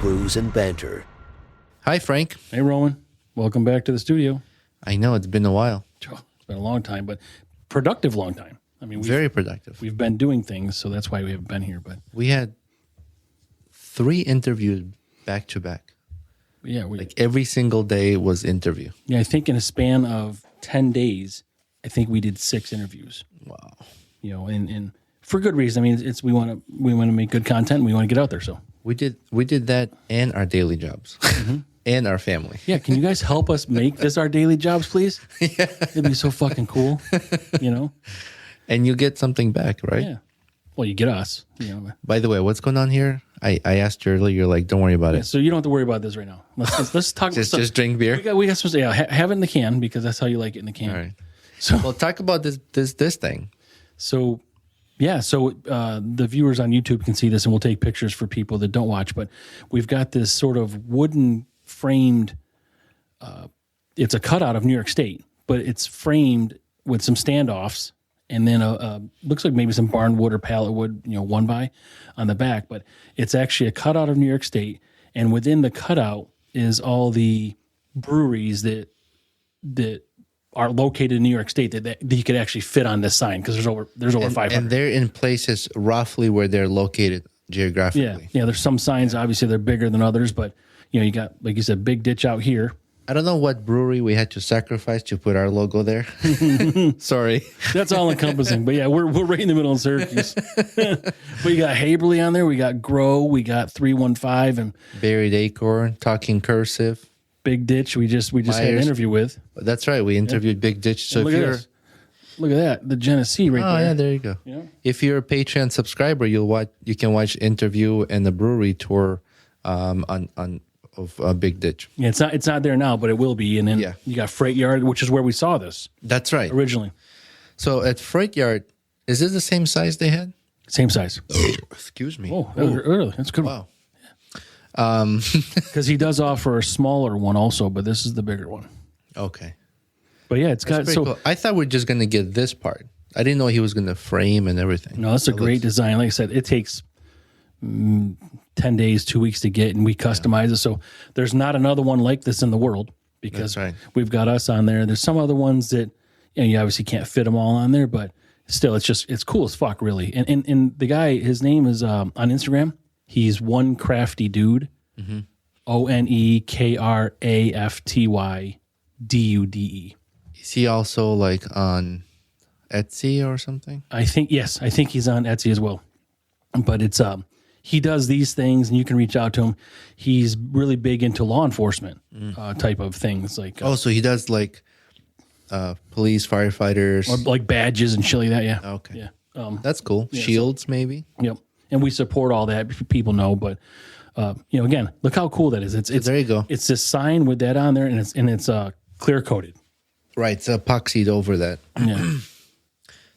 Brews and Banter. Hi, Frank. Hey, Rowan. Welcome back to the studio. I know it's been a while. It's been a long time, but productive long time. I mean, Very productive. We've been doing things, so that's why we haven't been here. But we had 3 interviews back to back. Yeah, like every single day was interview. Yeah, I think in a span of 10 days, I think we did 6 interviews. Wow. You know, and for good reason. I mean, it's we want to make good content. And we want to get out there. So we did that and our daily jobs and our family. Yeah, can you guys help us make this our daily jobs, please? Yeah, it'd be so fucking cool. You know, and you get something back, right? Yeah. Well, you get us. You know. By the way, what's going on here? I asked you earlier. You're like, don't worry about it. So you don't have to worry about this right now. Let's talk. just drink beer. We got some. Yeah, have it in the can because that's how you like it in the can. All right. So well, talk about this thing. So, yeah. So the viewers on YouTube can see this, and we'll take pictures for people that don't watch. But we've got this sort of wooden framed. It's a cutout of New York State, but it's framed with some standoffs. And then looks like maybe some barn wood or pallet wood, you know, 1x on the back. But it's actually a cutout of New York State. And within the cutout is all the breweries that are located in New York State that you could actually fit on this sign because there's over 500. And they're in places roughly where they're located geographically. Yeah. There's some signs, obviously, they're bigger than others. But, you know, you got, like you said, Big Ditch out here. I don't know what brewery we had to sacrifice to put our logo there. Sorry. That's all encompassing. But yeah, we're right in the middle of Syracuse. We got Haberle on there. We got Grow. We got 315 and Buried Acorn, Talking Cursive. Big Ditch. We just had an interview with. That's right. We interviewed Big Ditch. So look at that, the Genesee right there. Oh yeah, there you go. Yeah. If you're a Patreon subscriber, you can watch interview and the brewery tour of Big Ditch. Yeah, it's not there now, but it will be. And then you got Freight Yard, which is where we saw this. That's right. Originally. So at Freight Yard, is this the same size they had? Same size. Excuse me. Oh, early. That's a good wow. one. Because he does offer a smaller one also, but this is the bigger one. Okay. But yeah, it's got cool. I thought we are just going to get this part. I didn't know he was going to frame and everything. No, that's a great design. Like I said, it takes 10 days, 2 weeks to get, and we customize it. So there's not another one like this in the world because we've got us on there. There's some other ones that you obviously can't fit them all on there, but still, it's cool as fuck, really. And the guy, his name is on Instagram. He's one Krafty Dude, OneKraftyDude. Is he also like on Etsy or something? I think he's on Etsy as well. But it's he does these things, and you can reach out to him. He's really big into law enforcement type of things, like so he does like police, firefighters, or like badges and shit like that. Yeah. Okay. Yeah. That's cool. Yeah, shields, maybe. Yep. And we support all that. People know, but again, look how cool that is. It's there you go. It's this sign with that on there, and it's clear coated. Right. It's epoxied over that. Yeah.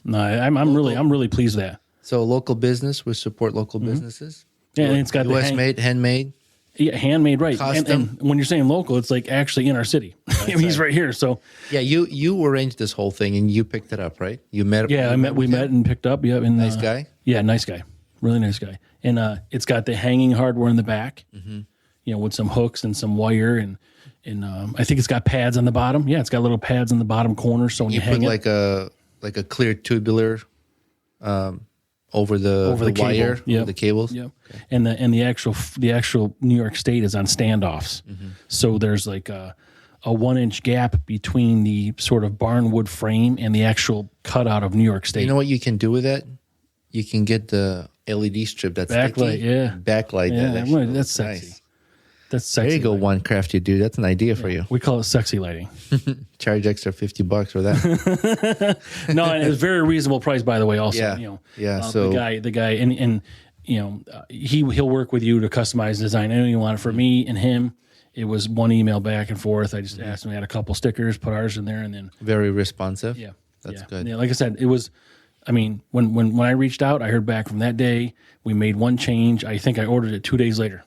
No, I'm really pleased with that. So local business, we support local businesses. Yeah, and it's got US made, handmade. Yeah, handmade, right. Custom. And when you're saying local, it's like actually in our city. He's right here. So yeah, you arranged this whole thing and you picked it up, right? You met. Yeah, we met and picked up. Yeah, and, nice guy. Yeah, nice guy, really nice guy. And it's got the hanging hardware in the back, with some hooks and some wire, and I think it's got pads on the bottom. Yeah, it's got little pads in the bottom corner. So when you hang put like a clear tubular. Over the wire, yep. The cables. Yep. Okay. And the actual New York State is on standoffs. So there's like a 1-inch gap between the sort of barnwood frame and the actual cutout of New York State. You know what you can do with that? You can get the LED strip that's backlight. Yeah, backlight. Yeah, that's sexy. Nice. That's sexy. There you go, one Krafty Dude. That's an idea for you. We call it sexy lighting. Charge extra $50 for that. No, and it's a very reasonable price, by the way. Also, So the guy, and he'll work with you to customize design. I know you want it for me and him. It was one email back and forth. I just asked him. We had a couple stickers, put ours in there, and then very responsive. Yeah, that's good. Yeah, like I said, it was. I mean, when I reached out, I heard back from that day. We made one change. I think I ordered it 2 days later.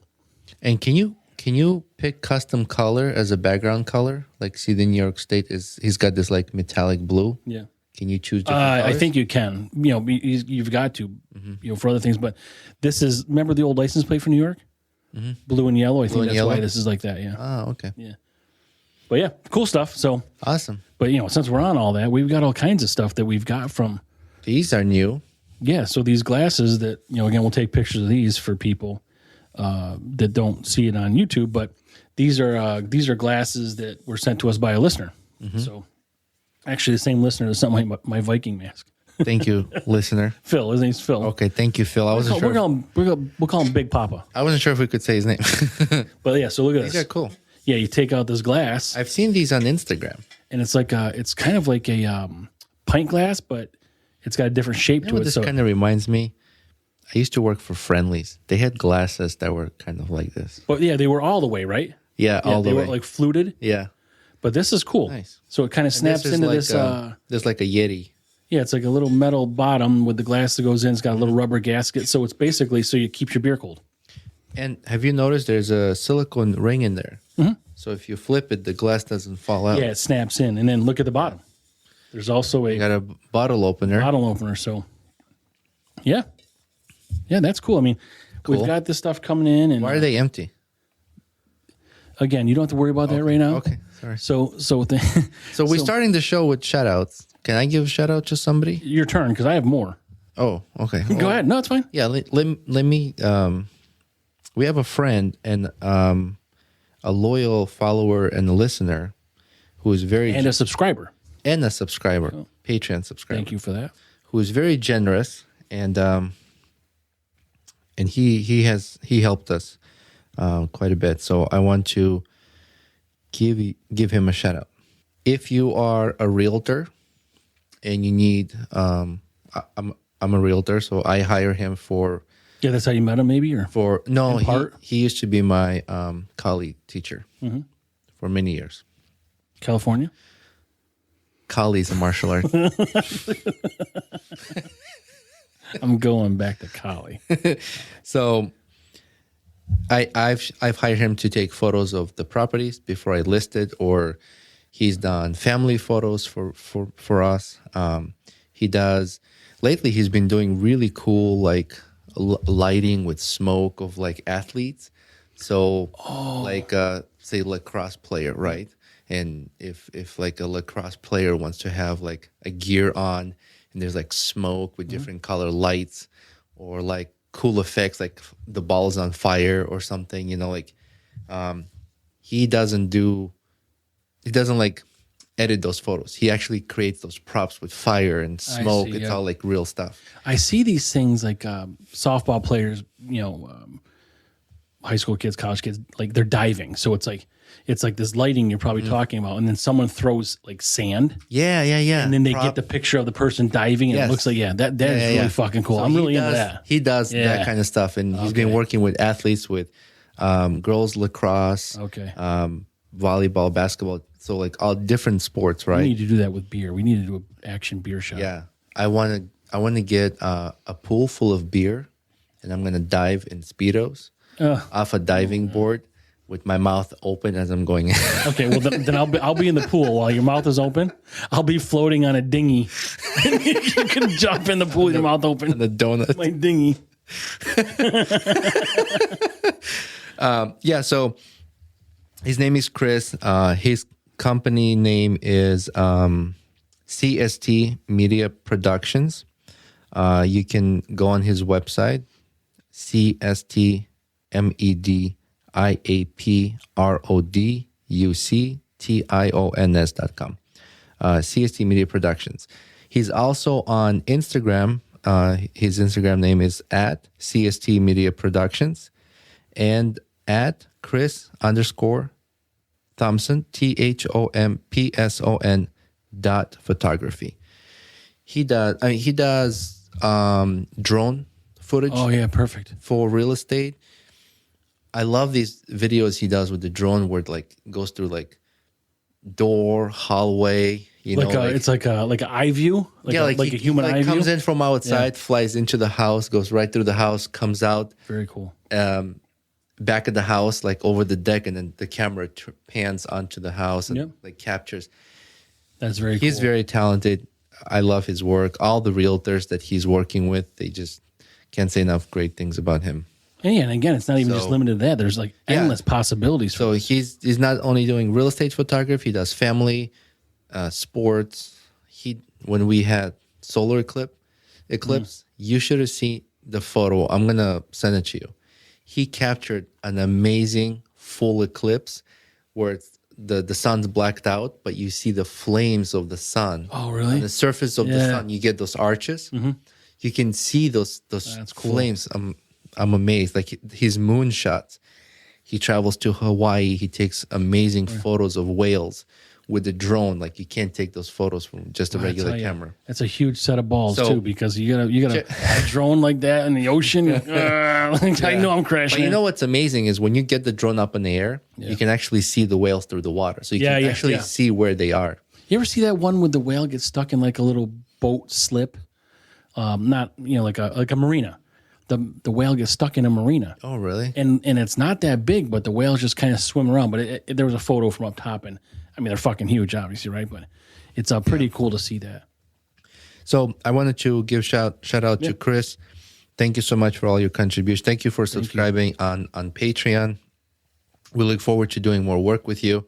And can you pick custom color as a background color? Like, see, the New York State he's got this like metallic blue. Yeah. Can you choose different colors? I think you can. You've got to, for other things. But this is, remember the old license plate for New York? blue and yellow. I think and that's yellow? why this is like that. Yeah. Oh, okay. Yeah. But yeah, cool stuff. So, Awesome. but since we're on all that, we've got all kinds of stuff that we've got from. These are new. Yeah. So these glasses that, again, we'll take pictures of these for people that don't see it on YouTube, but these are glasses that were sent to us by a listener. So actually the same listener that sent my Viking mask. Thank you, listener. Phil. His name's Phil. Okay, thank you, Phil. I wasn't sure. We'll call him Big Papa. I wasn't sure if we could say his name. But yeah, so look at These this. are cool. Yeah, you take out this glass, I've seen these on Instagram. and it's like it's kind of like a pint glass, but it's got a different shape to it. This So kind of reminds me. I used to work for Friendlies. They had glasses that were kind of like this. but yeah, they were all the way, right? Yeah, all the they way. were like fluted. Yeah. But this is cool. Nice. So it kind of snaps This is into like this. there's like a Yeti. Yeah, it's like a little metal bottom with the glass that goes in. It's got a little rubber gasket. So it's basically so you keep your beer cold. And have you noticed there's a silicone ring in there? So if you flip it, the glass doesn't fall out. Yeah, it snaps in. And then look at the bottom. There's also You a got a bottle opener. bottle opener. So yeah. Yeah, that's cool. I mean, Cool. we've got this stuff coming in. And Why are they empty? again, you don't have to worry about that right now. Okay, sorry. So So we're starting the show with shoutouts. Can I give a shout out to somebody? your turn because I have more. Oh, okay. Go ahead. No, it's fine. Yeah, let me. We have a friend and a loyal follower and a listener who is very And a subscriber. subscriber, Patreon subscriber. Thank you for that. Who is very generous and he helped us quite a bit. So I want to give him a shout out. If you are a realtor and you need, I'm a realtor, so I hire him for Yeah, that's how you met him, maybe, or no, In part? he used to be my colleague teacher for many years. California. Kali is a martial art. I'm going back to Cali. So I've hired him to take photos of the properties before I list it, or he's done family photos for us. He does lately. He's been doing really cool like lighting with smoke of like athletes. So like say lacrosse player, right? And if like a lacrosse player wants to have like a gear on and there's like smoke with different color lights or like cool effects, like the ball's on fire or something, like he doesn't like edit those photos. He actually creates those props with fire and smoke. see, It's yeah. all like real stuff. I see these things like softball players, high school kids, college kids, like they're diving. So it's like this lighting you're probably talking about, and then someone throws like sand, Yeah. and then they get the picture of the person diving, and Yes. it looks like that is really fucking cool. So I'm he really into does- that. He does Yeah. that kind of stuff, and he's been working with athletes with girls lacrosse, Okay. volleyball, basketball, so like all different sports, We right? need to do that with beer. We need to do an action beer shot. Yeah, I want to get a pool full of beer, and I'm gonna dive in speedos off a diving board with my mouth open as I'm going in. Okay, well then I'll be in the pool while your mouth is open. I'll be floating on a dinghy. You can jump in the pool with your mouth open. The donut. My dinghy. Yeah, so his name is Chris. His company name is CST Media Productions. You can go on his website, CSTMediaProductions.com. CST Media Productions. He's also on Instagram. His Instagram name is at CST Media Productions and at Chris_Thompson, THOMPSON.photography. He does drone footage Oh yeah, perfect. for real estate. I love these videos he does with the drone where it like goes through like door, hallway, It's like an eye view, like a human eye comes view. in from outside, flies into the house, goes right through the house, comes out Very cool. back of the house, like over the deck, and then the camera pans onto the house and Yep. like captures. That's very cool. He's very talented. I love his work. All the realtors that he's working with, they just can't say enough great things about him. And again, it's not even just limited to that. There's like endless possibilities. So he's not only doing real estate photography, he does family, sports. When we had solar eclipse, you should have seen the photo. I'm gonna send it to you. He captured an amazing full eclipse where the sun's blacked out, but you see the flames of the sun. Oh, really? On the surface of the sun, you get those arches. You can see those flames. I'm amazed. Like his moon shots. He travels to Hawaii. He takes amazing photos of whales with the drone. Like you can't take those photos from just a regular camera. That's a huge set of balls too, because you got a drone like that in the ocean. I know I'm crashing. But you know what's amazing is when you get the drone up in the air, you can actually see the whales through the water. So you can actually see where they are. You ever see that one with the whale gets stuck in like a little boat slip? Not like a marina. The whale gets stuck in a marina. Oh, really? And it's not that big, but the whales just kind of swim around. But there was a photo from up top, and I mean they're fucking huge, obviously, right? But it's pretty cool to see that. So I wanted to give shout out to Chris. Thank you so much for all your contributions. Thank you for subscribing on Patreon. We look forward to doing more work with you.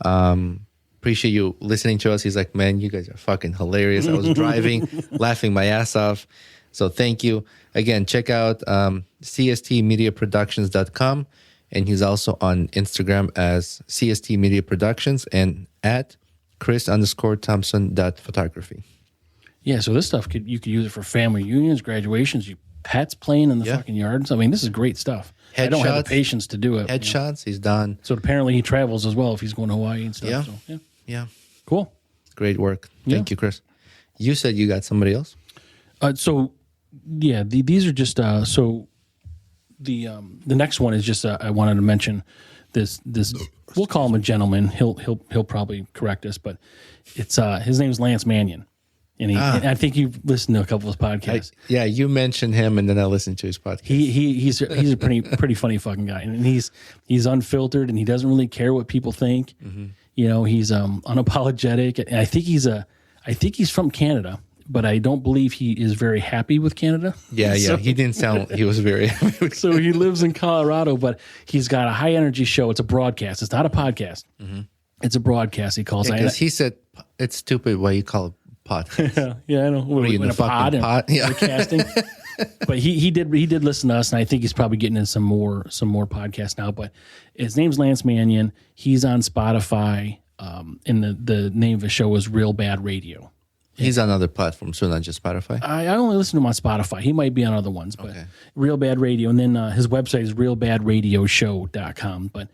Appreciate you listening to us. He's like, man, you guys are fucking hilarious. I was driving, laughing my ass off. So thank you. Again, check out CSTmediaproductions.com. And he's also on Instagram as CST Media Productions and at Chris_Thompson.photography. Yeah, so this stuff you could use it for family reunions, graduations, pets playing in the fucking yards. I mean, this is great stuff. I don't have the patience to do it. Headshots, he's done. So apparently he travels as well if he's going to Hawaii and stuff. Yeah. So, yeah. Cool. Great work. Thank you, Chris. You said you got somebody else? These are just the next one is just I wanted to mention this we'll call him a gentleman. He'll probably correct us, but it's his name's Lance Manyon. And I think you've listened to a couple of his podcasts. You mentioned him, and then I listened to his podcast. He's a pretty funny fucking guy, and he's unfiltered, and he doesn't really care what people think. You know, he's unapologetic, and I think he's from Canada, but I don't believe he is very happy with Canada. Yeah, so, he didn't sound. He was very happy with so he lives in Colorado, but he's got a high energy show. It's a broadcast. It's not a podcast. It's a broadcast. He calls it. Because he said it's stupid why you call it podcast. Yeah, I know. What are you in a pod? Yeah, casting. But he did listen to us, and I think he's probably getting in some more podcasts now. But his name's Lance Manyon. He's on Spotify, and the name of the show is Real Bad Radio. He's on other platforms, so not just Spotify. I only listen to him on Spotify. He might be on other ones, but Real Bad Radio. And then his website is realbadradioshow.com. But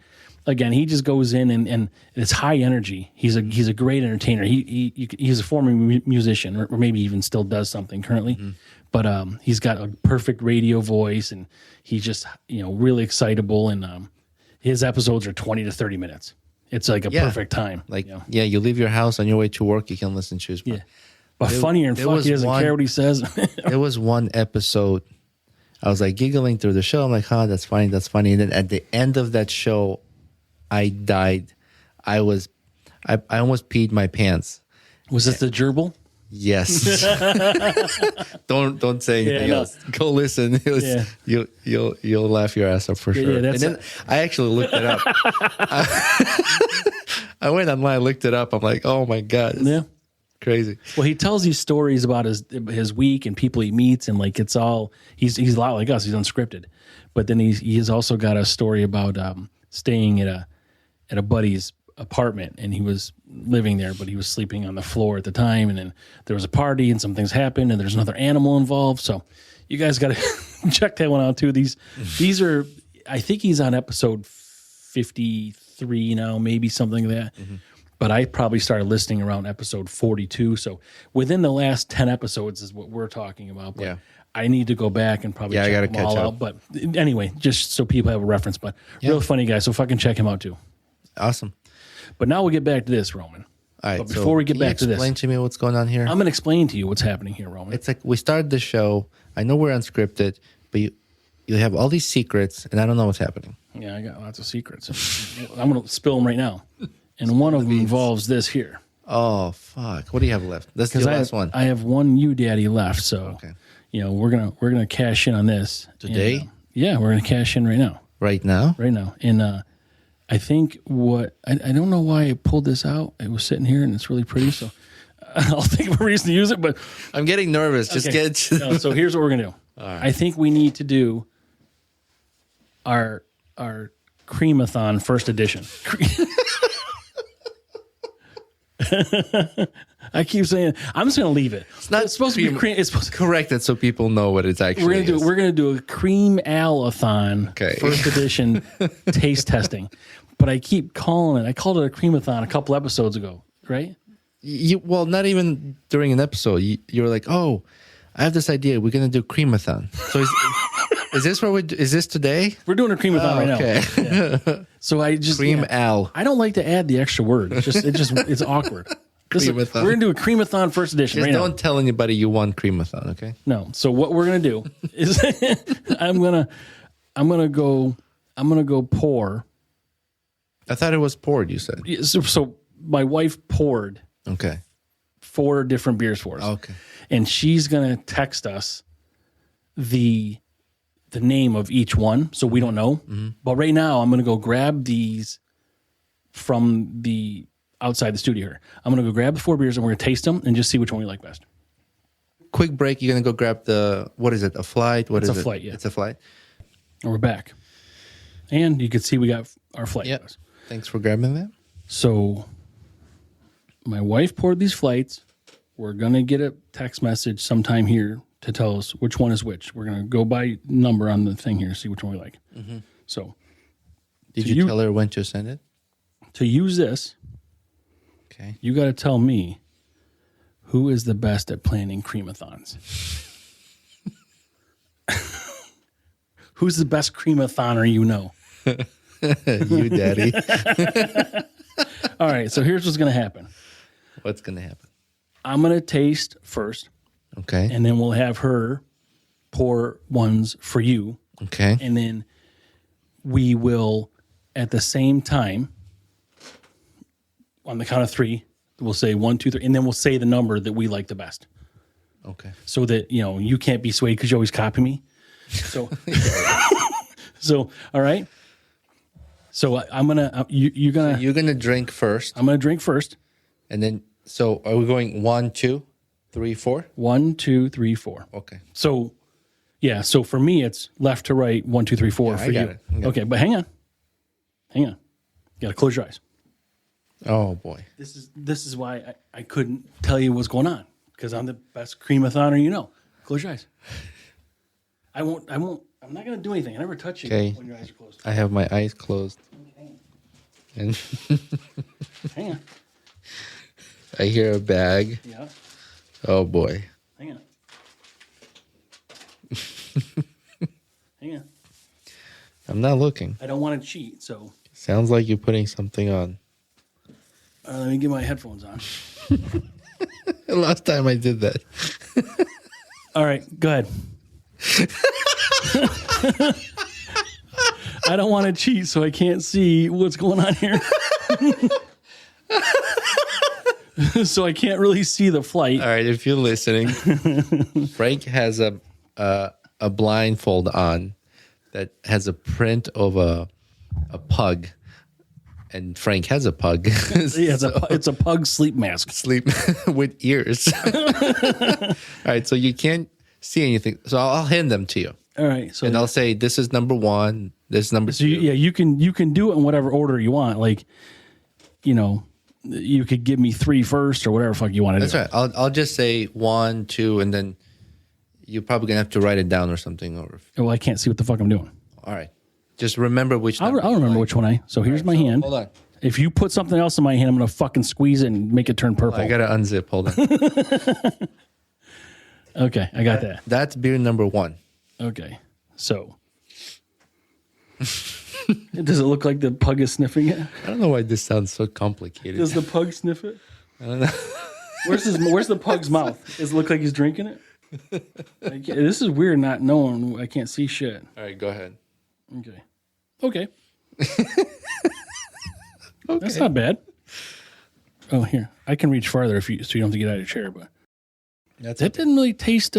again, he just goes in and it's high energy. He's a great entertainer. He's a former musician, or maybe even still does something currently. But he's got a perfect radio voice, and he's just really excitable. And his episodes are 20 to 30 minutes. It's like a perfect time. Like you leave your house on your way to work, you can listen to his podcast. But funnier and fuck, he doesn't care what he says. There was one episode, I was like giggling through the show. I'm like, that's funny, that's funny. And then at the end of that show, I died. I almost peed my pants. Was this the gerbil? Yes. Don't say anything else. Go listen. It was, you'll laugh your ass off for sure. And then I actually looked it up. I went online, looked it up. I'm like, oh my God. It's crazy. Well, he tells these stories about his week and people he meets, and like it's all he's a lot like us. He's unscripted, but then he's also got a story about staying at a buddy's apartment, and he was living there, but he was sleeping on the floor at the time, and then there was a party and some things happened, and there's another animal involved. So you guys got to check that one out too. These are, I think he's on episode 53 now, maybe something like that. But I probably started listening around episode 42. So within the last 10 episodes is what we're talking about. But I need to go back and probably check them all out. But anyway, just so people have a reference. But real funny guy, so fucking check him out too. Awesome. But now we'll get back to this, Roman. All right. But before we get back to this, explain to me what's going on here. I'm going to explain to you what's happening here, Roman. It's like we started the show. I know we're unscripted, but you have all these secrets, and I don't know what's happening. Yeah, I got lots of secrets. I'm going to spill them right now. And one of them involves this here. Oh, fuck. What do you have left? This is the last one. I have one you daddy left, so we're gonna cash in on this. Today? Yeah, we're going to cash in right now. Right now? Right now. And I think I don't know why I pulled this out. It was sitting here and it's really pretty. So I'll think of a reason to use it. But I'm getting nervous. Just get. No, so here's what we're going to do. Right. I think we need to do our Creamothon first edition. I keep saying I'm just going to leave it. It's supposed to be cream. It's supposed to correct it so people know what it's actually. We're going to do a Cream-Al-a-thon first edition taste testing. But I keep calling it. I called it a Creamothon a couple episodes ago, right? Well, not even during an episode. You were like, "Oh, I have this idea. We're going to do Creamothon." So is this what is this today? We're doing a Creamothon right now. Okay. Yeah. So I just Cream-Al. I don't like to add the extra word. It's awkward. We're going to do a Creamothon first edition. Just right don't now. tell anybody you won Creamothon, okay? No. So what we're going to do is I'm gonna go pour. I thought it was poured. You said. So my wife poured. Okay. 4 different beers for us. Okay. And she's gonna text us the name of each one, so we don't know. Mm-hmm. But right now, I'm gonna go grab these from the outside the studio here. I'm gonna go grab the 4 beers and we're gonna taste them and just see which one we like best. Quick break. You're gonna go grab what is it? A flight? What is it? It's a flight. Yeah. It's a flight. And we're back. And you can see we got our flight. Yep. Thanks for grabbing that. So my wife poured these flights. We're going to get a text message sometime here to tell us which one is which. We're going to go by number on the thing here, see which one we like. Mm-hmm. So did you tell her when to send it? To use this, okay, you got to tell me who is the best at planning Creamothons. Who's the best Creamothoner you know? You, daddy. All right, so here's what's going to happen. What's going to happen? I'm going to taste first. Okay. And then we'll have her pour ones for you. Okay. And then we will, at the same time, on the count of 3, we'll say 1, 2, 3, and then we'll say the number that we like the best. Okay. So that, you can't be swayed because you always copy me. So, all right. So I'm gonna you're gonna drink first. I'm gonna drink first, and then so are we going 1, 2, 3, 4? 1, 2, 3, 4. Okay. So yeah. So for me, it's left to right. 1, 2, 3, 4 for you. Okay, but hang on. You gotta close your eyes. Oh boy. This is why I couldn't tell you what's going on because I'm the best Creamothoner. Close your eyes. I won't. I'm not going to do anything. I never touch you when your eyes are closed. I have my eyes closed. And hang on. I hear a bag. Yeah. Oh, boy. Hang on. Hang on. I'm not looking. I don't want to cheat, so. Sounds like you're putting something on. Let me get my headphones on. Last time I did that. All right, go ahead. I don't want to cheat, so I can't see what's going on here. So I can't really see the flight. All right, if you're listening, Frank has a blindfold on that has a print of a pug, and Frank has a pug. Yeah, it's a pug sleep mask. Sleep with ears. All right, so you can't see anything. So I'll hand them to you. All right. So I'll say this is number 1, this is number 2. You can do it in whatever order you want. Like, you could give me 3 first or whatever fuck you want to do. That's right. I'll just say 1, 2, and then you're probably gonna have to write it down or something. Well, I can't see what the fuck I'm doing. All right. Just remember which. I'll remember which one So here's my hand. Hold on. If you put something else in my hand, I'm gonna fucking squeeze it and make it turn purple. I gotta unzip. Hold on. Okay, I got that. That's beer number 1. Okay, so does it look like the pug is sniffing it? I don't know why this sounds so complicated. Does the pug sniff it? I don't know. Where's the pug's mouth? Does it look like he's drinking it? This is weird not knowing. I can't see shit. All right, go ahead. Okay. That's not bad. Oh, here. I can reach farther so you don't have to get out of your chair, but that didn't really taste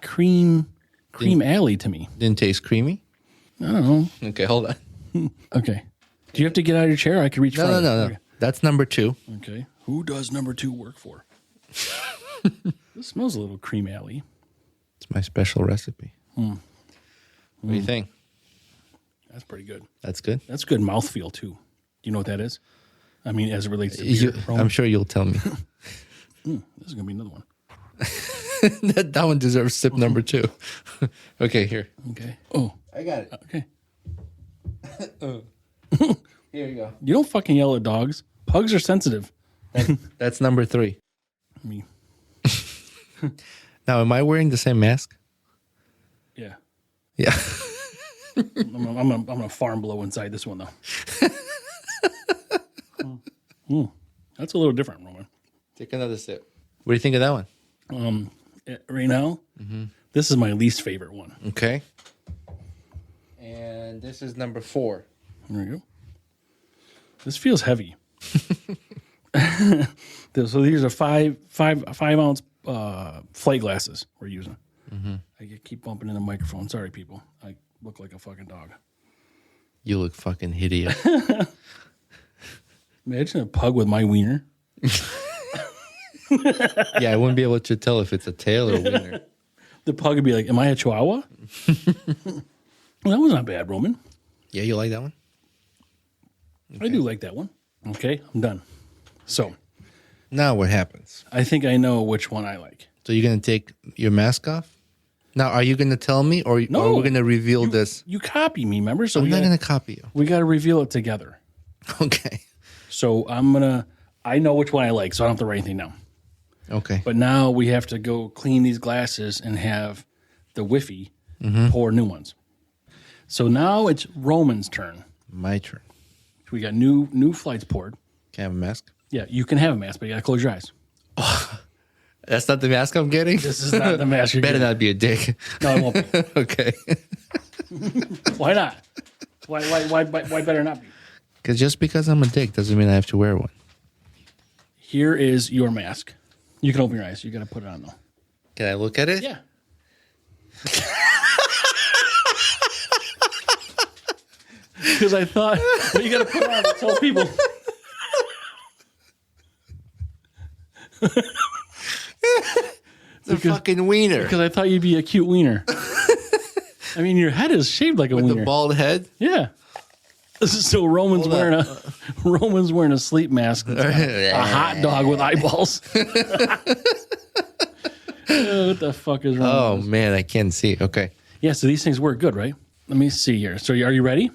cream Cream Alley to me. Didn't taste creamy? I don't know. Okay, hold on. Okay. Do you have to get out of your chair? I can reach farther. No. Okay. That's number 2. Okay. Who does number 2 work for? This smells a little Cream Alley. It's my special recipe. What do you think? That's pretty good. That's good? That's good mouthfeel, too. Do you know what that is? I mean, as it relates to beer. I'm sure you'll tell me. This is going to be another one. that one deserves sip number 2. Okay, here. Okay. Oh. I got it. Okay. Here you go. You don't fucking yell at dogs. Pugs are sensitive. That's number 3. Me. Now, am I wearing the same mask? Yeah. Yeah. I'm gonna farm blow inside this one though. That's a little different, Roman. Take another sip. What do you think of that one? Right now, this is my least favorite one. Okay. And this is number 4. There we go. This feels heavy. So these are five ounce flight glasses we're using. I keep bumping in the microphone. Sorry, people. I look like a fucking dog. You look fucking hideous. Imagine a pug with my wiener. Yeah, I wouldn't be able to tell if it's a tail or wiener. The pug would be like, "Am I a Chihuahua?" Well, that was not bad, Roman. Yeah, you like that one? Okay. I do like that one. Okay, I'm done. So now what happens? I think I know which one I like. So you're going to take your mask off? Now, are you going to tell me or are we going to reveal this? You copy me, remember? So I'm not going to copy you. We got to reveal it together. Okay. So I know which one I like, so I don't have to write anything down. Okay. But now we have to go clean these glasses and have the whiffy pour new ones. So now it's Roman's turn. My turn. We got new flights poured. Can I have a mask? Yeah, you can have a mask, but you got to close your eyes. That's not the mask I'm getting? This is not the mask you're Better getting. not be a dick. No, it won't be. Okay. Why not? Why better not be? Because just because I'm a dick doesn't mean I have to wear one. Here is your mask. You can open your eyes. You got to put it on, though. Can I look at it? Yeah. Because I thought, well, you got to put it on to tell people. It's a fucking wiener. Because I thought you'd be a cute wiener. I mean, your head is shaped like a With wiener. the bald head? Yeah. So Roman's wearing a sleep mask. That's got a hot dog with eyeballs. What the fuck is wrong? Oh, with this? man, I can't see. Okay. Yeah, so these things work good, right? Let me see here. So are you ready?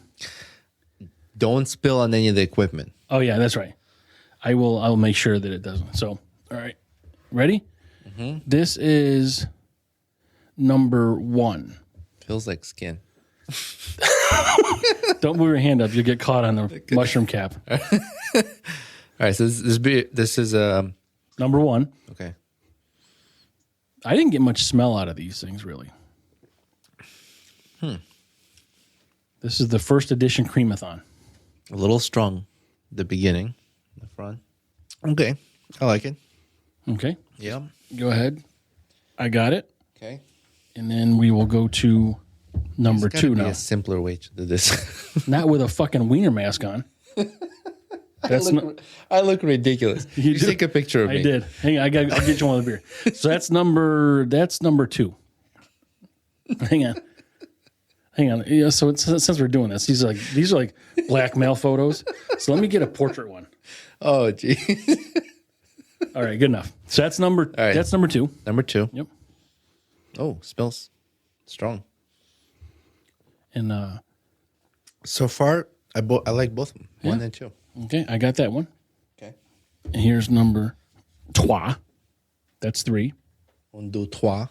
Don't spill on any of the equipment. Oh, yeah, that's right. I'll make sure that it doesn't. So, all right. Ready? This is number 1. Feels like skin. Don't move your hand up. You'll get caught on the mushroom cap. All right, so this is Number 1. okay. I didn't get much smell out of these things, really. This is the first edition Creamothon. A little strong, the beginning, the front. Okay, I like it. Okay. Yeah. Go ahead. I got it. Okay. And then we will go to number There's 2 gotta be now. a simpler way to do this. Not with a fucking wiener mask on. I look ridiculous. You do. take a picture of me. I did. Hang on, I'll get you one of the beer. So that's number 2. Hang on. Yeah, so since we're doing this, these are like blackmail photos. So let me get a portrait one. Oh, gee. All right, good enough. So that's number 2. Number 2. Yep. Oh, smells strong. And So far, I like both of them. 1 and 2. okay, I got that one. Okay. And here's number 3. That's 3. 1, 2, 3.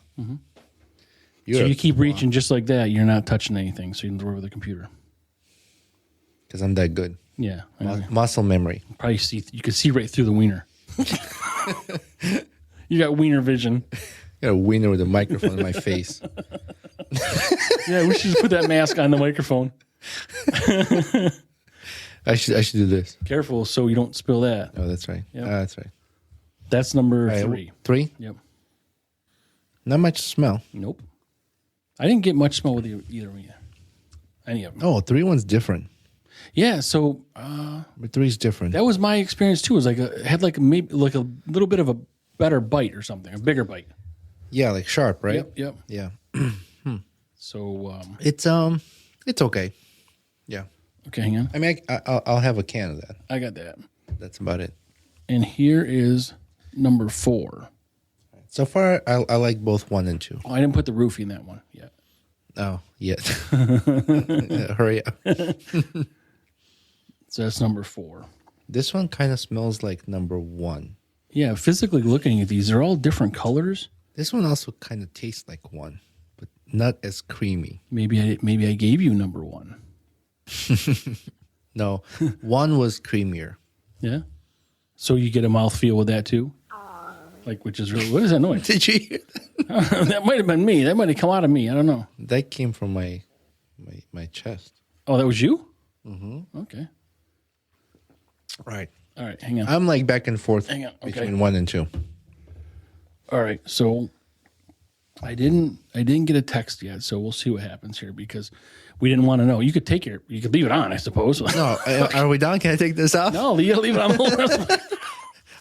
So you keep reaching just like that. You're not touching anything, so you can work with the computer. Because I'm that good. Yeah. Muscle memory. Probably you can see right through the wiener. You got wiener vision. Got a wiener with a microphone in my face. Yeah, we should just put that mask on the microphone. I should do this. Careful so you don't spill that. Oh, that's right. Yep. That's right. That's number All right, 3. 3? Yep. Not much smell. Nope. I didn't get much smell with either of you. Any of them. Oh, 3-1's different. Yeah, so But 3's different. that was my experience too. It was had maybe like a little bit of a better bite or something, a bigger bite. Yeah, like sharp, right? Yep. Yeah. So It's okay. Yeah. okay, hang on. I mean, I'll have a can of that. I got that. That's about it. And here is number 4. So far, I like both 1 and 2. Oh, I didn't put the roofie in that one yet. Oh, yeah. Yeah, hurry up. So that's number 4. This one kind of smells like number 1. Yeah, physically looking at these, they're all different colors. This one also kind of tastes like 1, but not as creamy. Maybe I gave you number 1. No, 1 was creamier. Yeah. So you get a mouthfeel with that too? Like, which is really, what is that noise? Did you hear that? That might have been me. That might have come out of me. I don't know. That came from my chest. Oh, that was you? Mm-hmm. Okay. Right. All right, hang on. I'm like back and forth Hang on, okay. between 1 and 2. All right, so I didn't get a text yet, so we'll see what happens here because we didn't want to know. You could leave it on, I suppose. No, are we done? Can I take this off? No, you leave it on.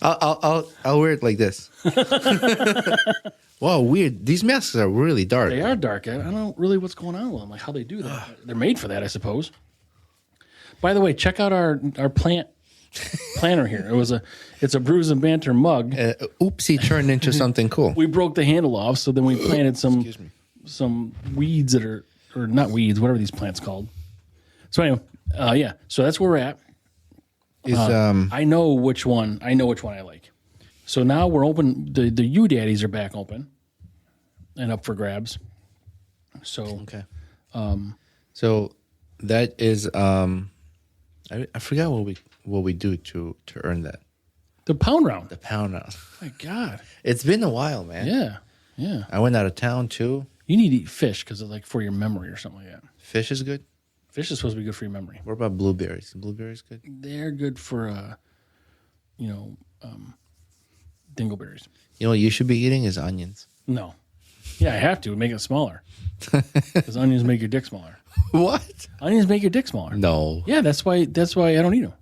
I'll wear it like this. Wow, weird. These masks are really dark. They are dark. I don't know really what's going on with them, like how they do that. They're made for that, I suppose. By the way, check out our planner here. It's a Brews and Banter mug. Oopsie turned into something cool. We broke the handle off, so then we planted some weeds that are, or not weeds, whatever these plants called. So anyway, yeah. So that's where we're at. I know which one I like. So now we're open. The U Daddies are back open and up for grabs. So okay. So that is I forgot what we do to earn that. the pound round. The pound round. My God. It's been a while, man. Yeah. Yeah. I went out of town too. You need to eat fish because it's like for your memory or something like that. Fish is good. Fish is supposed to be good for your memory. What about blueberries? Blueberries good? They're good for, dingleberries. You know what you should be eating is onions. No. Yeah, I have to make it smaller. Because onions make your dick smaller. What? Onions make your dick smaller. No. Yeah, that's why I don't eat them.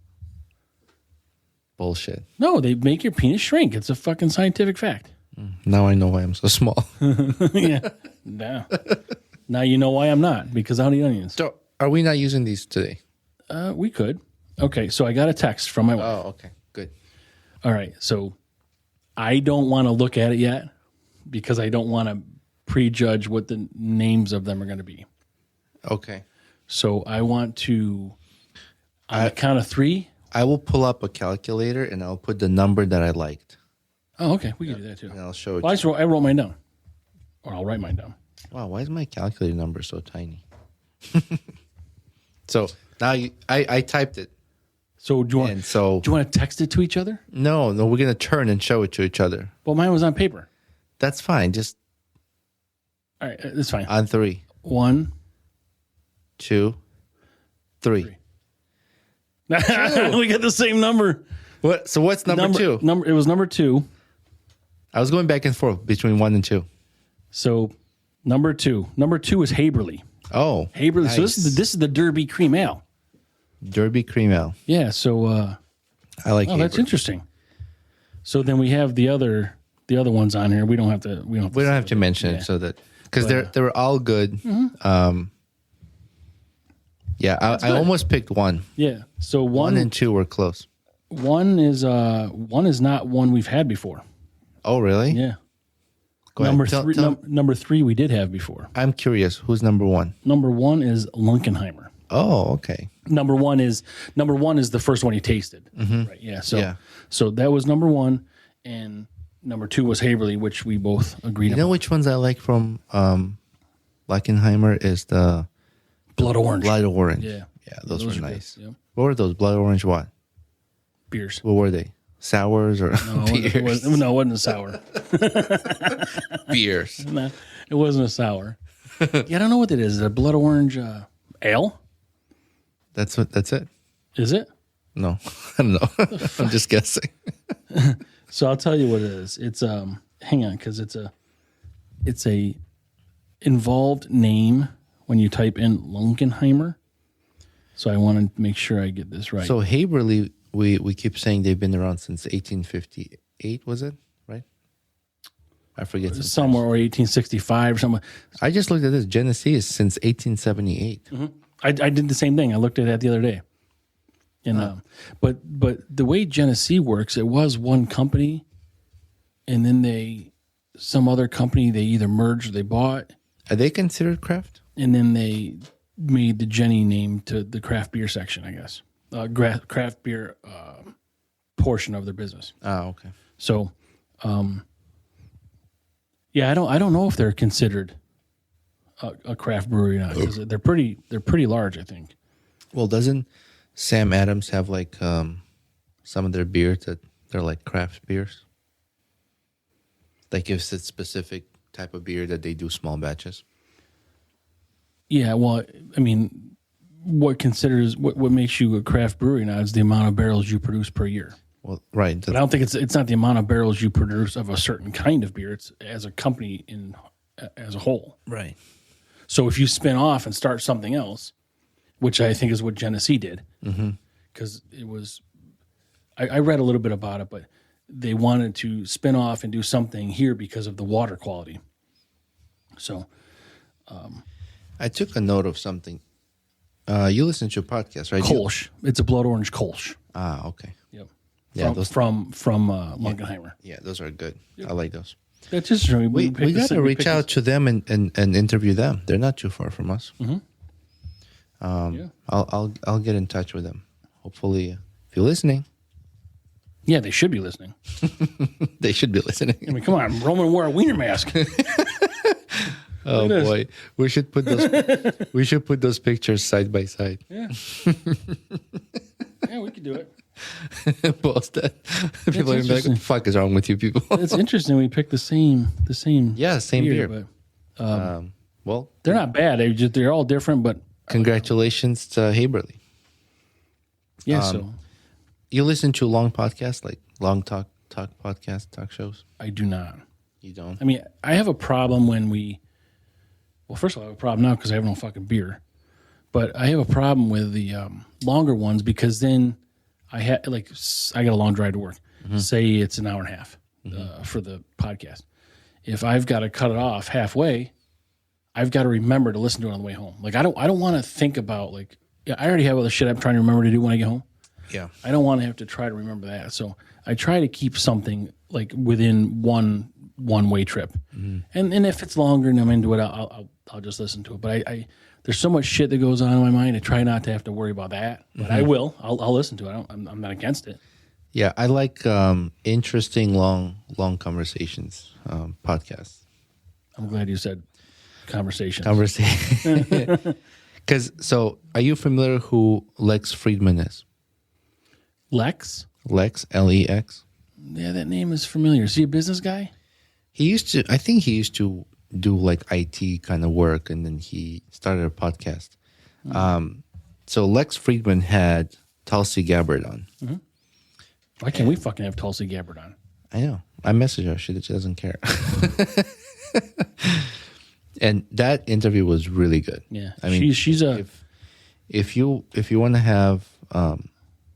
Bullshit. No, they make your penis shrink. It's a fucking scientific fact. Now I know why I'm so small. Yeah. Now you know why I'm not, because I don't eat onions. So are we not using these today? We could. Okay, so I got a text from my wife. Oh, okay. Good. All right, so I don't want to look at it yet because I don't want to prejudge what the names of them are going to be. Okay. So I want to, on the count of 3. I will pull up a calculator and I'll put the number that I liked. Oh, okay. We can do that too. And I'll show it. Well, I wrote mine down. Or I'll write mine down. Wow, why is my calculator number so tiny? So now I typed it. So do you want to text it to each other? No, we're gonna turn and show it to each other. Well, mine was on paper. That's fine. Just all right, that's fine. on 3. 1, 2, 3. We got the same number. What? So what's number 2? It was number 2. I was going back and forth between 1 and 2. So number 2. Number 2 is Haberle. Oh, Haberle. nice. So this is the Derby Cream Ale. Derby Cream Ale. Yeah. So I like. Oh, that's interesting. So then we have the other ones on here. We don't have to. We don't have to mention it so that because they were all good. Mm-hmm. Yeah, I almost picked 1. Yeah. So 1 and 2 were close. 1 is not one we've had before. Oh, really? Yeah. Go number ahead. 3. Number 3 we did have before. I'm curious. Who's number 1? Number 1 is Lunkenheimer. Oh, okay. Number one is the first one you tasted. Mm-hmm. Right. Yeah. So that was number 1, and number 2 was Haberle, which we both agreed on. You know which ones I like from Lunkenheimer is the Blood Orange. Blood Orange. Yeah. Yeah, those were nice. Good. Yeah. What were those? Blood Orange what? Beers. What were they? Sours or beers? It wasn't a sour. Beers. No, it wasn't a sour. Yeah, I don't know what it is. A Blood Orange ale? That's it? Is it? No, I don't know. I'm just guessing. So I'll tell you what it is. It's hang on, because it's a involved name when you type in Lunkenheimer. So I want to make sure I get this right. So Haberle, we keep saying they've been around since 1858, was it? Right? I forget. Sometimes. Somewhere, or 1865 or something. I just looked at this. Genesee is since 1878. Mm-hmm. I did the same thing. I looked at that the other day. And but the way Genesee works, it was one company, and then some other company they either merged or they bought. Are they considered craft? And then they made the Jenny name to the craft beer section, I guess. Craft beer portion of their business. Oh, okay. So, yeah, I don't know if they're considered a craft brewery or not, because they're pretty large, I think. Well, doesn't Sam Adams have like some of their beers that they're like craft beers? Like if it's a specific type of beer that they do small batches. Yeah, well, I mean, what makes you a craft brewery now is the amount of barrels you produce per year. Well, right. But I don't think it's not the amount of barrels you produce of a certain kind of beer. It's as a company as a whole. Right. So if you spin off and start something else, which I think is what Genesee did, because it was, I read a little bit about it, but they wanted to spin off and do something here because of the water quality. So, I took a note of something. You listen to a podcast, right? Kolsch. It's a blood orange Kolsch. Ah, okay. Yep. Yeah, from Lunkenheimer. Yeah, those are good. Yep. I like those. That's just we got to reach out to them and interview them. They're not too far from us. Yeah. I'll get in touch with them. Hopefully, if you're listening. Yeah, they should be listening. They should be listening. I mean, come on, Roman wore a wiener mask. Oh boy, we should put those pictures side by side. Yeah. Yeah, we could do it. Post that. People are gonna be like, "What the fuck is wrong with you people?" It's interesting. We picked the same. Yeah, same beer. But well, they're not bad. They're all different. But congratulations to Haberle. Yeah. So you listen to long podcasts, like long talk podcasts, talk shows? I do not. You don't? I mean, I have a problem when well, first of all, I have a problem now because I have no fucking beer. But I have a problem with the longer ones because then I got a long drive to work. Say it's an hour and a half for the podcast. If I've got to cut it off halfway, I've got to remember to listen to it on the way home. Like I don't want to think about I already have all the shit I'm trying to remember to do when I get home. Yeah. I don't want to have to try to remember that. So I try to keep something like within one way trip. And if it's longer and I'm into it, I'll just listen to it. But I there's so much shit that goes on in my mind. I try not to have to worry about that, but I will. I'll listen to it. I'm not against it. Yeah, I like interesting long podcasts. I'm glad you said conversations. So, are you familiar who Lex Fridman is? Lex, Lex. Yeah, that name is familiar. Is he a business guy? I think he used to do like IT kind of work, and then he started a podcast. So Lex Fridman had Tulsi Gabbard on. Why can't we fucking have Tulsi Gabbard on? I know. I messaged her. She doesn't care. And that interview was really good. Yeah, I mean, she's a. If you want to have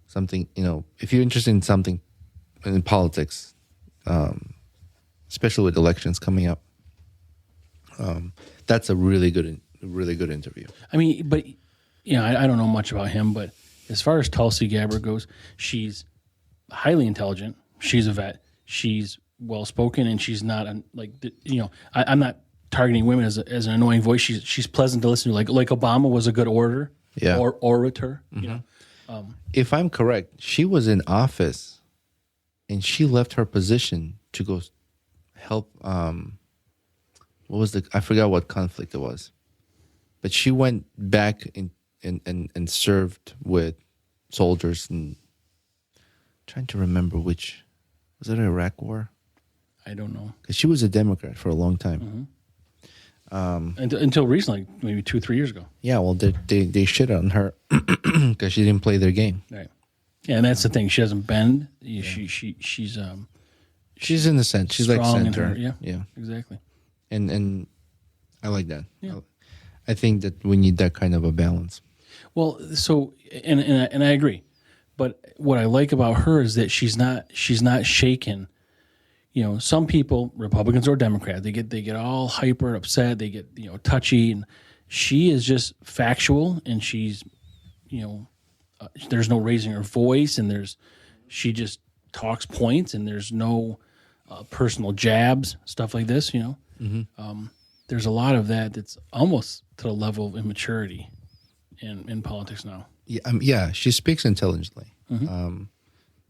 something, if you're interested in something in politics, especially with elections coming up, that's a really good interview. I mean, but I don't know much about him, but as far as Tulsi Gabbard goes, she's highly intelligent. She's a vet. She's well spoken, and she's not I'm not targeting women as an annoying voice. She's pleasant to listen to. Like Obama was a good orator. Yeah. Or orator. If I'm correct, she was in office, and she left her position to go help. I forgot what conflict it was, but she went back and served with soldiers, and trying to remember was it Iraq War? I don't know. Because she was a Democrat for a long time. Until recently, maybe 2-3 years ago. Yeah, well, they shit on her because she didn't play their game. Right. Yeah, and that's the thing. She doesn't bend. Yeah. She's in the center. She's like center. yeah, exactly. And I like that. Yeah. I think that we need that kind of a balance. Well, so and I agree, but what I like about her is that she's not shaken. You know, some people, Republicans or Democrats, they get all hyper and upset. They get touchy, and she is just factual, and she's there's no raising her voice, and she just talks points, and there's no personal jabs, stuff like this. There's a lot of that that's almost to the level of immaturity in politics now. Yeah, she speaks intelligently,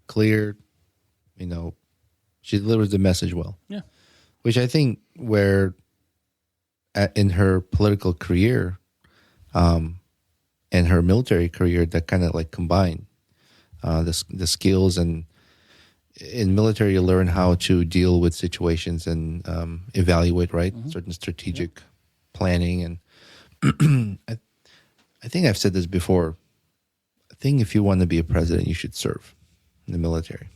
clear. She delivers the message well. Yeah, which I think in her political career, and her military career, that kind of like combine the skills, and in military you learn how to deal with situations and evaluate certain strategic planning, and I think I've said this before. I think if you want to be a president, you should serve in the military.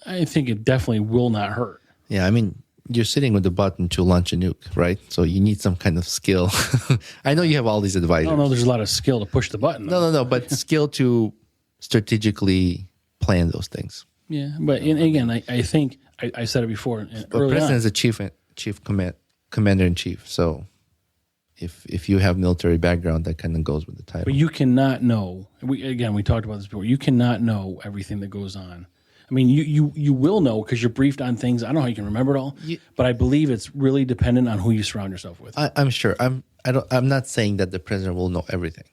I think it definitely will not hurt. Yeah, I mean, you're sitting with the button to launch a nuke, right? So you need some kind of skill. I know you have all these advisors. I don't know. There's a lot of skill to push the button. No, but skill to strategically plan those things. Yeah, but and again, I think I said it before. But president is a chief commander in chief. So if you have military background, that kind of goes with the title. But you cannot know. We talked about this before. You cannot know everything that goes on. I mean, you will know because you're briefed on things. I don't know how you can remember it all, but I believe it's really dependent on who you surround yourself with. I'm sure. I'm not saying that the president will know everything.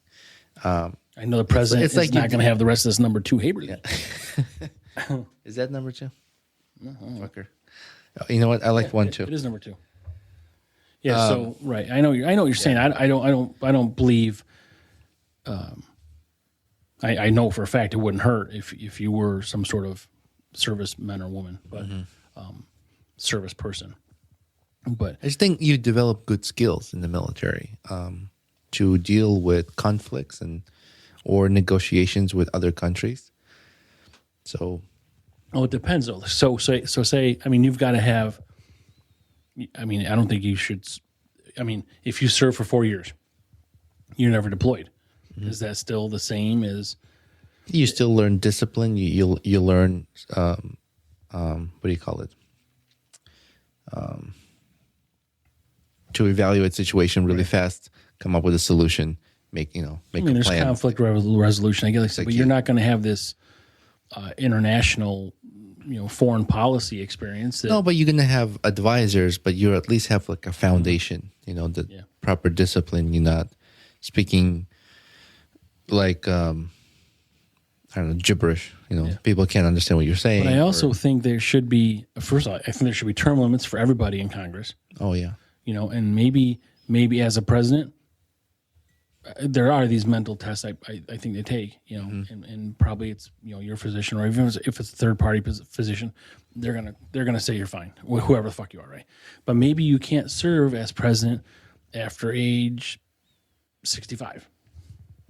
I know the president is like not going to have the rest of this number 2 Haberle. Yeah. Is that number 2? Fucker. You know what? I like 1 too. It is number 2. Yeah. So right. I know what you're saying. I don't believe. I know for a fact it wouldn't hurt if you were some sort of serviceman or woman, but service person. But I just think you develop good skills in the military to deal with conflicts or negotiations with other countries. So, it depends though. So say, I mean, you've got to have. I mean, I don't think you should. I mean, if you serve for 4 years, you're never deployed. Is that still the same as? You still learn discipline. You learn what do you call it? To evaluate situation really fast, come up with a solution, make a plan. There's conflict resolution. I guess, but you're not going to have this international, foreign policy experience. No, but you're going to have advisors. But you at least have like a foundation. The proper discipline. You're not speaking like I don't know, gibberish. People can't understand what you're saying. But I also think there should be, first of all, I think there should be term limits for everybody in Congress. Oh yeah. And maybe as a president, there are these mental tests I think they take. And probably it's your physician, or even if it's a third party physician, they're gonna say you're fine, whoever the fuck you are, right? But maybe you can't serve as president after age 65.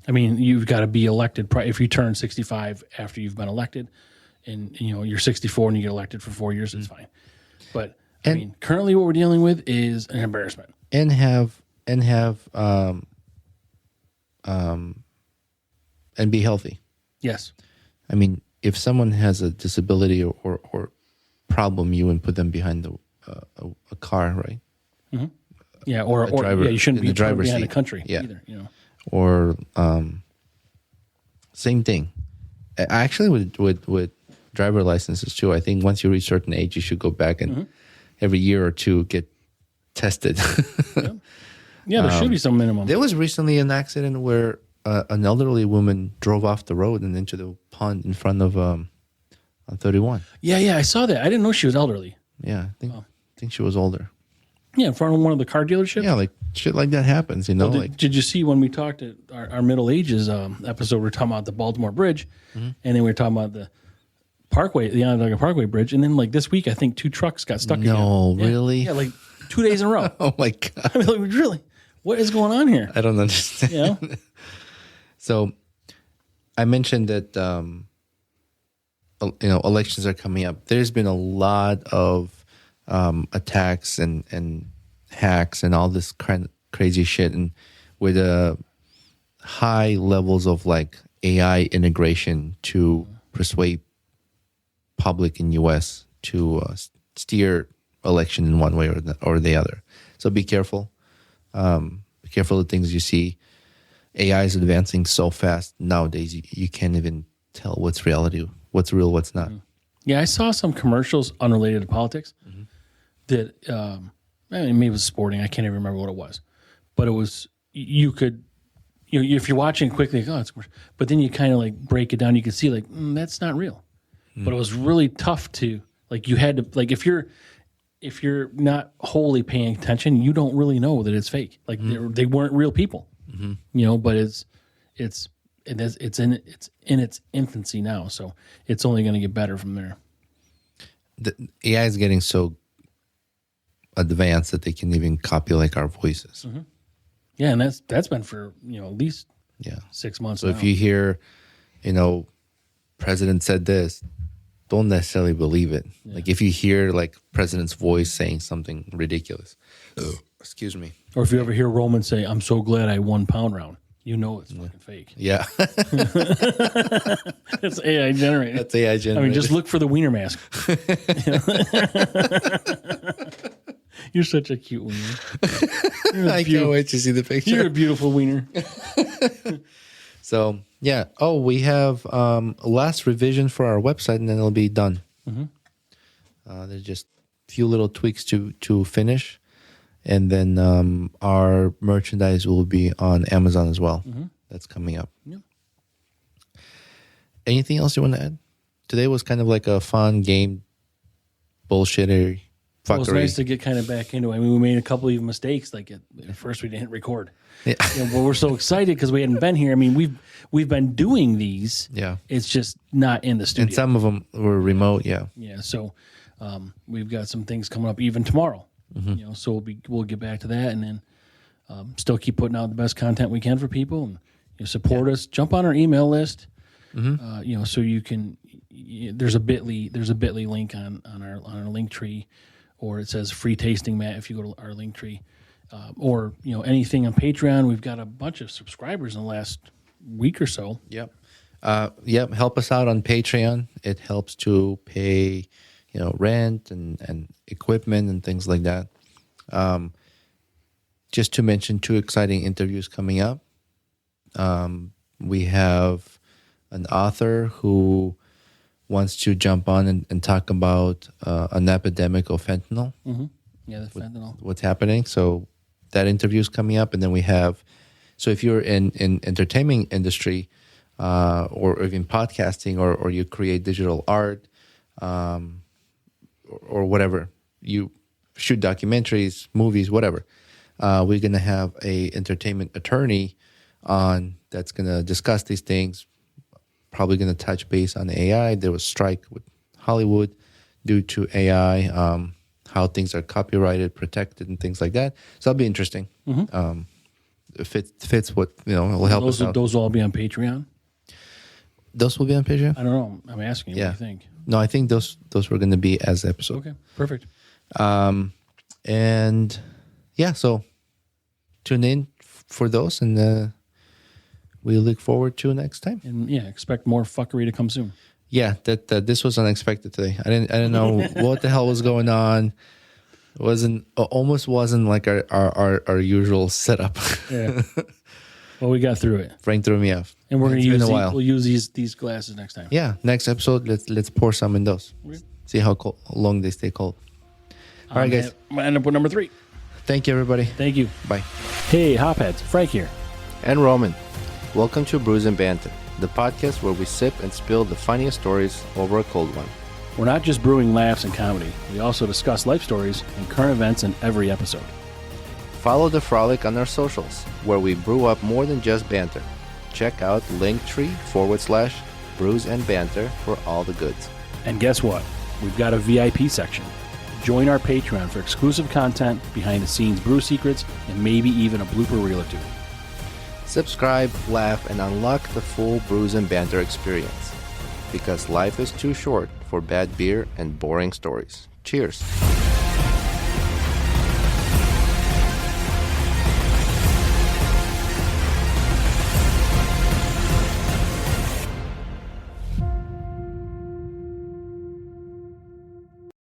I mean, you've got to be elected. If you turn 65 after you've been elected, and you're 64 and you get elected for 4 years, it's fine. But I mean, currently what we're dealing with is an embarrassment. And be healthy. Yes. I mean, if someone has a disability or problem, you wouldn't put them behind a car, right? Mm-hmm. Yeah, or you shouldn't be behind the country either. Or same thing. Actually, with driver licenses too, I think once you reach a certain age, you should go back and every year or two get tested. Yeah, there should be some minimum. There was recently an accident where an elderly woman drove off the road and into the pond in front of on 31. Yeah, I saw that. I didn't know she was elderly. Yeah, I think she was older. Yeah, in front of one of the car dealerships. Yeah, like shit like that happens, Well, did you see when we talked at our Middle Ages episode? We were talking about the Baltimore Bridge, and then we were talking about the Parkway, the Onondaga Parkway Bridge, and then like this week, I think 2 trucks got stuck. No, again. really? Yeah, like 2 days in a row. Oh my god! I mean, like, really, what is going on here? I don't understand. So, I mentioned that elections are coming up. There's been a lot of attacks and hacks and all this kind crazy shit, and with high levels of like AI integration to persuade public in US to steer election in one way or the other. So be careful. Be careful of the things you see. AI is advancing so fast nowadays. You can't even tell what's reality, what's real, what's not. Yeah, I saw some commercials unrelated to politics that I mean, maybe it was sporting. I can't even remember what it was, but it was you could. You know, if you're watching quickly, oh, it's commercial. But then you kind of like break it down. You can see like that's not real. But it was really tough to like. You had to like if you're not wholly paying attention, you don't really know that it's fake. Like they weren't real people, you know. But it's in its infancy now, so it's only going to get better from there. The AI is getting so advanced that they can even copy like our voices. Yeah, and that's been for at least 6 months. So now. if you hear, president said this, don't necessarily believe it. Yeah. Like if you hear like president's voice saying something ridiculous, excuse me. Or if you ever hear Roman say, "I'm so glad I won pound round," you know it's fucking fake. Yeah, it's AI generated. That's AI generated. I mean, just look for the wiener mask. You're such a cute wiener. I can't wait to see the picture. You're a beautiful wiener. So, yeah. Oh, we have a last revision for our website, and then it'll be done. There's just a few little tweaks to finish. And then our merchandise will be on Amazon as well. That's coming up. Yeah. Anything else you want to add? Today was kind of like a fun game, bullshittery. Well, it was nice to get kind of back into it. I mean, we made a couple of mistakes. Like at first, we didn't record. Yeah. But we're so excited because we hadn't been here. I mean, we've been doing these. Yeah. It's just not in the studio. And some of them were remote. Yeah. Yeah. So we've got some things coming up even tomorrow. So we'll get back to that, and then still keep putting out the best content we can for people, and support us. Jump on our email list. So you can. There's a Bitly link on our link tree. Or it says free tasting mat if you go to our link tree, or anything on Patreon. We've got a bunch of subscribers in the last week or so. Yep. Help us out on Patreon. It helps to pay, rent and equipment and things like that. Just to mention 2 exciting interviews coming up. We have an author who wants to jump on and talk about an epidemic of fentanyl. Yeah, the fentanyl. What's happening. So that interview is coming up. And then we have, so if you're in entertainment industry or even podcasting or you create digital art or whatever, you shoot documentaries, movies, whatever, we're going to have a entertainment attorney on that's going to discuss these things. Probably going to touch base on AI. There was strike with Hollywood due to AI, how things are copyrighted, protected, and things like that. So that'll be interesting. It fits what will help us out. Those will all be on Patreon. Those will be on Patreon. I don't know. I'm asking you. What do you think? No, I think those were going to be as episodes. Okay, perfect. And yeah, so tune in for those and. We look forward to next time. And expect more fuckery to come soon. Yeah, that this was unexpected today. I didn't know what the hell was going on. It almost wasn't like our usual setup. Yeah. Well, we got through it. Frank threw me off. And we're gonna we'll use these glasses next time. Yeah, next episode let's pour some in those. Okay. See how long they stay cold. All right, guys. I'm gonna end up with number 3. Thank you, everybody. Thank you. Bye. Hey, Hopheads. Frank here. And Roman. Welcome to Brews Banter, the podcast where we sip and spill the funniest stories over a cold one. We're not just brewing laughs and comedy. We also discuss life stories and current events in every episode. Follow the frolic on our socials, where we brew up more than just banter. Check out linktree/Brews and Banter for all the goods. And guess what? We've got a VIP section. Join our Patreon for exclusive content, behind-the-scenes brew secrets, and maybe even a blooper reel or 2. Subscribe, laugh, and unlock the full Brews and Banter experience. Because life is too short for bad beer and boring stories. Cheers.